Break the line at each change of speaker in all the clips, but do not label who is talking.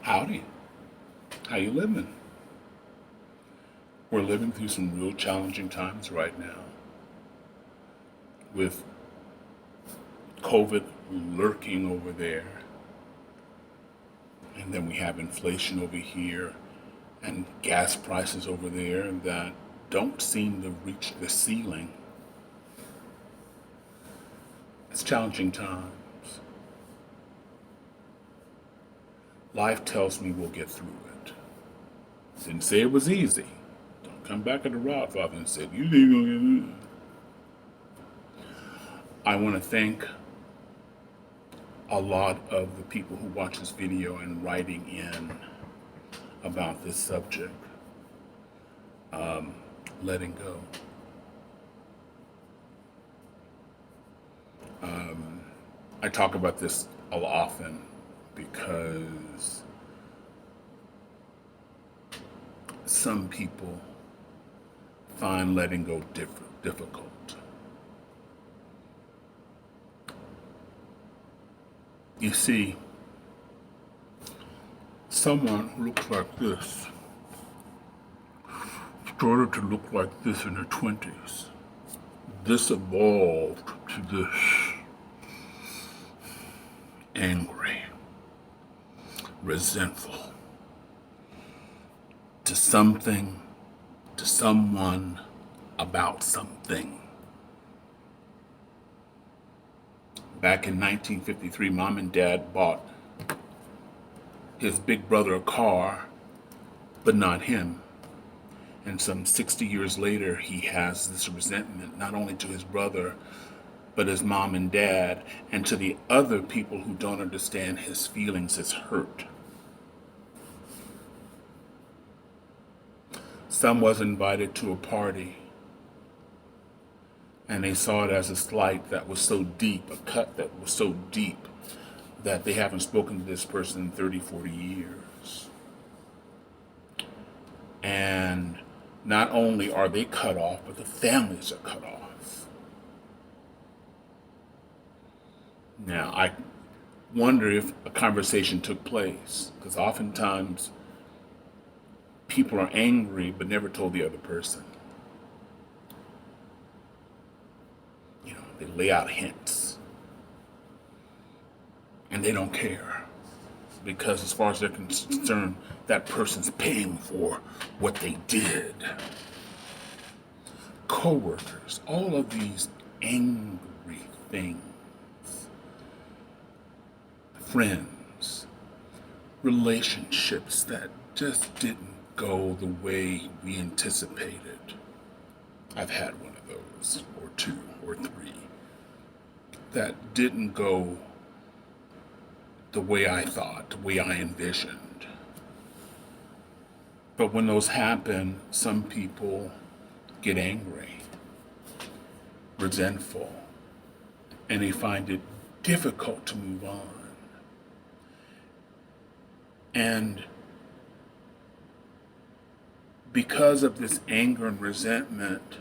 Howdy. How you living? We're living through some real challenging times right now with COVID lurking over there. And then we have inflation over here and gas prices over there that don't seem to reach the ceiling. It's challenging times. Life tells me we'll get through it. Didn't say it was easy. Don't come back at the Rodfather and say, you ain't gonna get it. I want to thank a lot of the people who watch this video and writing in about this subject, letting go. I talk about this often because some people find letting go difficult. You see, someone who looks like this started to look like this in their 20s. This evolved to this angry, resentful, to something, to someone, about something. Back in 1953, Mom and Dad bought his big brother a car, but not him. And some 60 years later, he has this resentment, not only to his brother, but his mom and dad, and to the other people who don't understand his feelings, his hurt. Some was invited to a party, and they saw it as a slight that was so deep, a cut that was so deep, that they haven't spoken to this person in 30, 40 years. And not only are they cut off, but the families are cut off. Now, I wonder if a conversation took place, because oftentimes people are angry but never told the other person. You know, they lay out hints, and they don't care, because as far as they're concerned, that person's paying for what they did. Co-workers, all of these angry things. Friends, relationships that just didn't go the way we anticipated. I've had one of those, or two, or three, that didn't go the way I thought, the way I envisioned. But when those happen, some people get angry, resentful, and they find it difficult to move on. And because of this anger and resentment,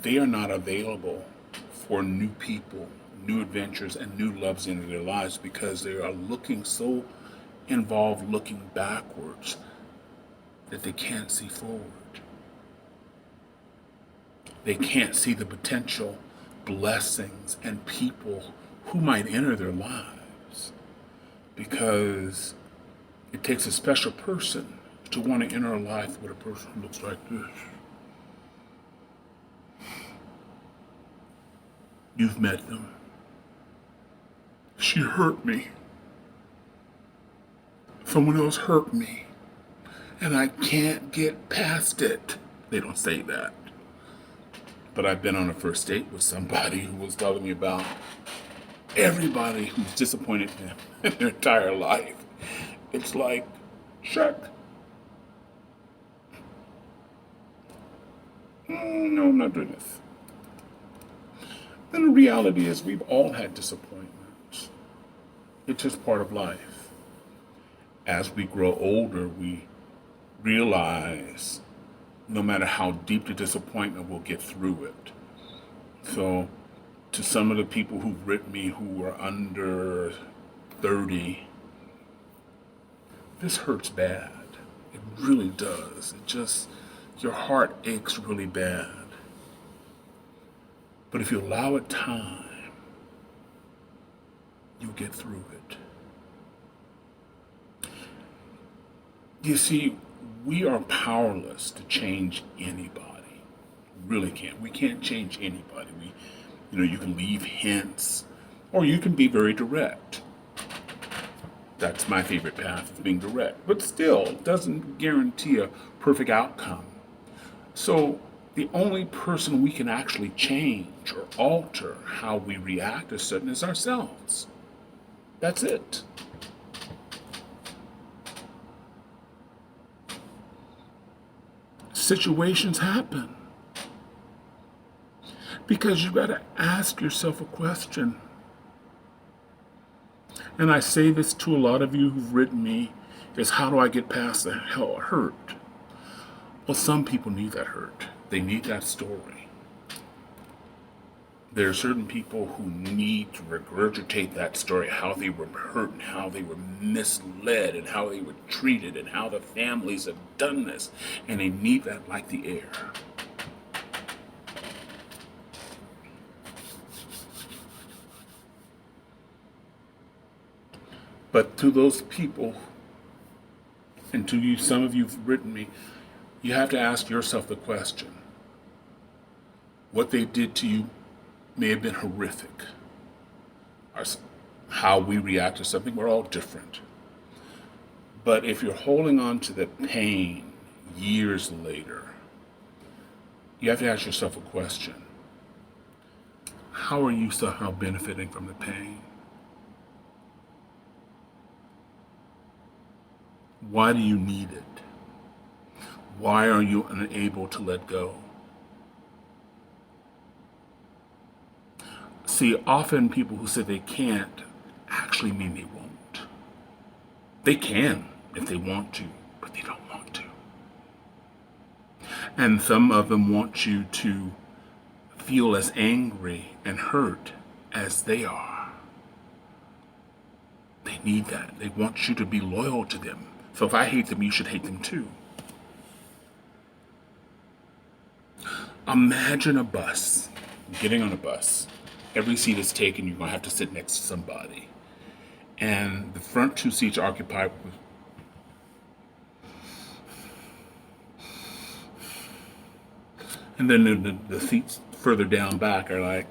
they are not available for new people, new adventures, and new loves into their lives, because they are looking so involved looking backwards that they can't see forward. They can't see the potential blessings and people who might enter their lives, because it takes a special person to want to enter a life with a person who looks like this. You've met them. She hurt me. Someone else hurt me, and I can't get past it. They don't say that. But I've been on a first date with somebody who was telling me about everybody who's disappointed them in their entire life. It's like, check. No, I'm not doing this. Then the reality is we've all had disappointments. It's just part of life. As we grow older, we realize no matter how deep the disappointment, we'll get through it. So to some of the people who've written me who are under 30, this hurts bad. It really does. Your heart aches really bad. But if you allow it time, you get through it. You see, we are powerless to change anybody. Really can't. We can't change anybody. You can leave hints, or you can be very direct. That's my favorite path, is being direct. But still, it doesn't guarantee a perfect outcome. So the only person we can actually change or alter how we react to something is ourselves. That's it. Situations happen because you got to ask yourself a question. And I say this to a lot of you who've written me, is how do I get past the hurt? Well, some people need that hurt. They need that story. There are certain people who need to regurgitate that story, how they were hurt and how they were misled and how they were treated and how the families have done this. And they need that like the air. But to those people, and to you, some of you have written me, you have to ask yourself the question. What they did to you may have been horrific. How we react to something, we're all different. But if you're holding on to the pain years later, you have to ask yourself a question. How are you somehow benefiting from the pain? Why do you need it? Why are you unable to let go? See, often people who say they can't actually mean they won't. They can if they want to, but they don't want to. And some of them want you to feel as angry and hurt as they are. They need that. They want you to be loyal to them. So if I hate them, you should hate them too. Imagine a bus, getting on a bus. Every seat is taken, you're going to have to sit next to somebody. And the front two seats are occupied with and then the seats further down back are like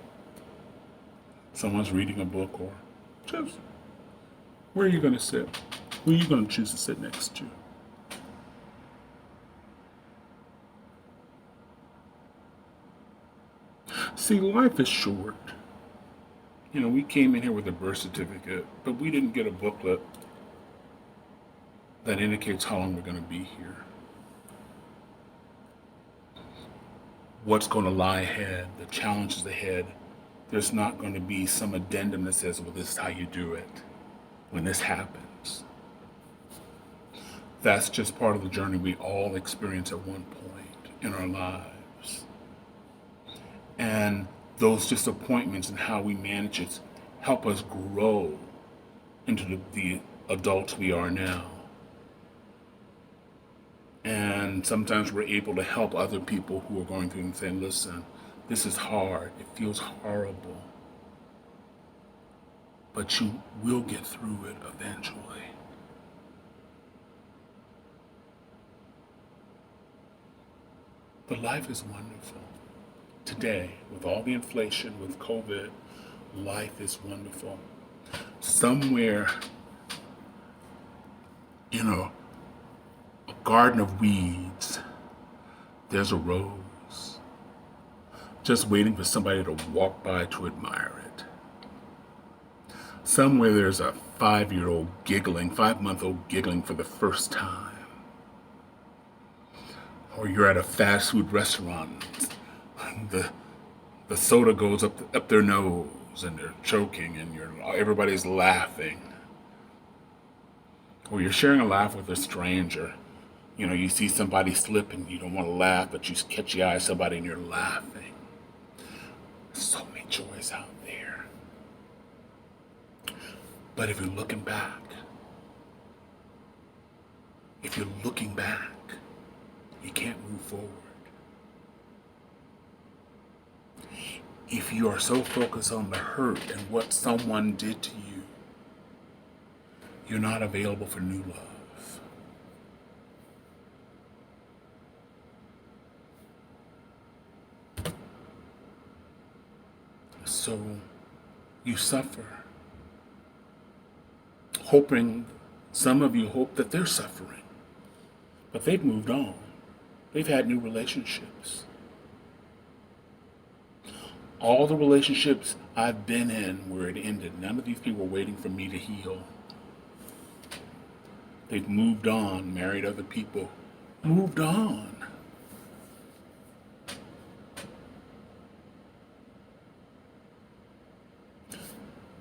someone's reading a book, or just where are you going to sit? Who are you going to choose to sit next to? See, life is short. We came in here with a birth certificate, but we didn't get a booklet that indicates how long we're going to be here. What's going to lie ahead, the challenges ahead. There's not going to be some addendum that says, well, this is how you do it when this happens. That's just part of the journey we all experience at one point in our lives. And those disappointments and how we manage it help us grow into the adults we are now. And sometimes we're able to help other people who are going through and saying, listen, this is hard. It feels horrible. But you will get through it eventually. But life is wonderful. Today, with all the inflation, with COVID, life is wonderful. Somewhere in a garden of weeds, there's a rose, just waiting for somebody to walk by to admire it. Somewhere there's a 5-month-old giggling for the first time. Or you're at a fast food restaurant, the soda goes up their nose and they're choking and everybody's laughing. Or you're sharing a laugh with a stranger. You see somebody slip and you don't want to laugh, but you catch the eye of somebody and you're laughing. So many joys out there. But if you're looking back, If you're looking back, you can't move forward. If you are so focused on the hurt and what someone did to you, you're not available for new love. So you suffer, hoping, some of you hope that they're suffering, but they've moved on. They've had new relationships. All the relationships I've been in where it ended, none of these people were waiting for me to heal. They've moved on, married other people, moved on.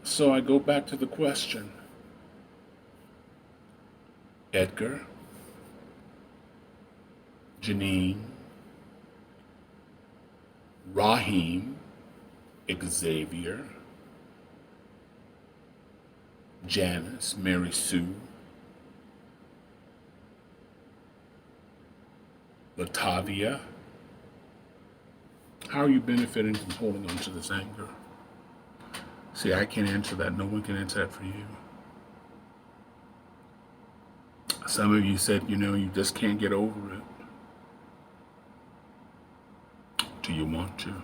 So I go back to the question, Edgar, Janine, Raheem, Xavier, Janice, Mary Sue, Latavia. How are you benefiting from holding on to this anger? See, I can't answer that. No one can answer that for you. Some of you said, you just can't get over it. Do you want to?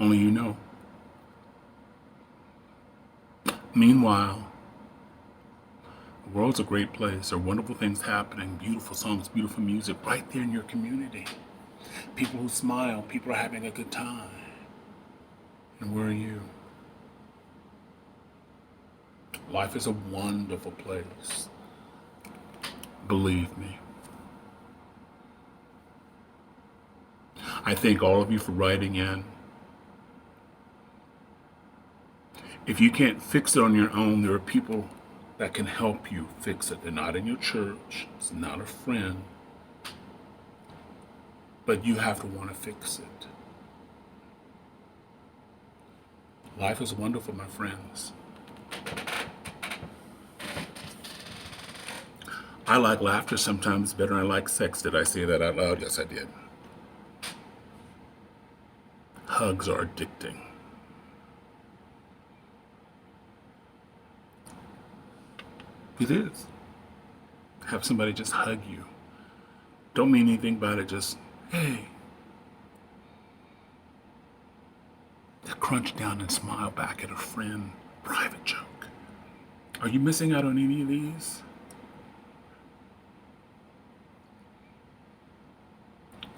Only you know. Meanwhile, the world's a great place. There are wonderful things happening, beautiful songs, beautiful music right there in your community. People who smile, people are having a good time. And where are you? Life is a wonderful place. Believe me. I thank all of you for writing in. If you can't fix it on your own, there are people that can help you fix it. They're not in your church. It's not a friend. But you have to want to fix it. Life is wonderful, my friends. I like laughter sometimes better than I like sex. Did I say that out loud? Yes, I did. Hugs are addicting. It is. Have somebody just hug you. Don't mean anything about it, just, hey. To crunch down and smile back at a friend. Private joke. Are you missing out on any of these?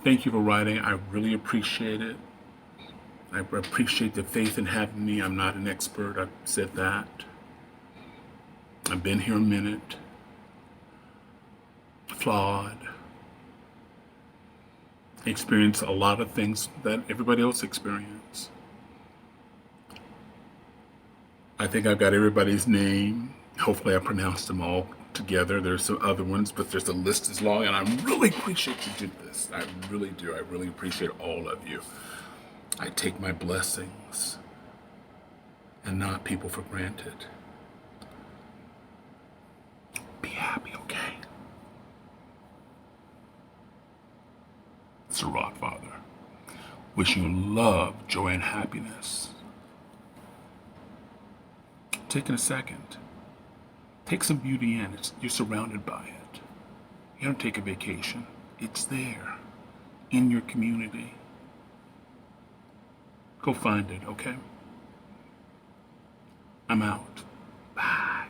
Thank you for writing. I really appreciate it. I appreciate the faith in having me. I'm not an expert. I've said that. I've been here a minute. Flawed. Experienced a lot of things that everybody else experienced. I think I've got everybody's name. Hopefully I pronounced them all together. There's some other ones, but there's a list as long, and I really appreciate you did this. I really do. I really appreciate all of you. I take my blessings and not people for granted. Be happy, okay? It's a Father. Wishing you love, joy, and happiness. Taking a second. Take some beauty in. You're surrounded by it. You don't take a vacation. It's there. In your community. Go find it, okay? I'm out. Bye.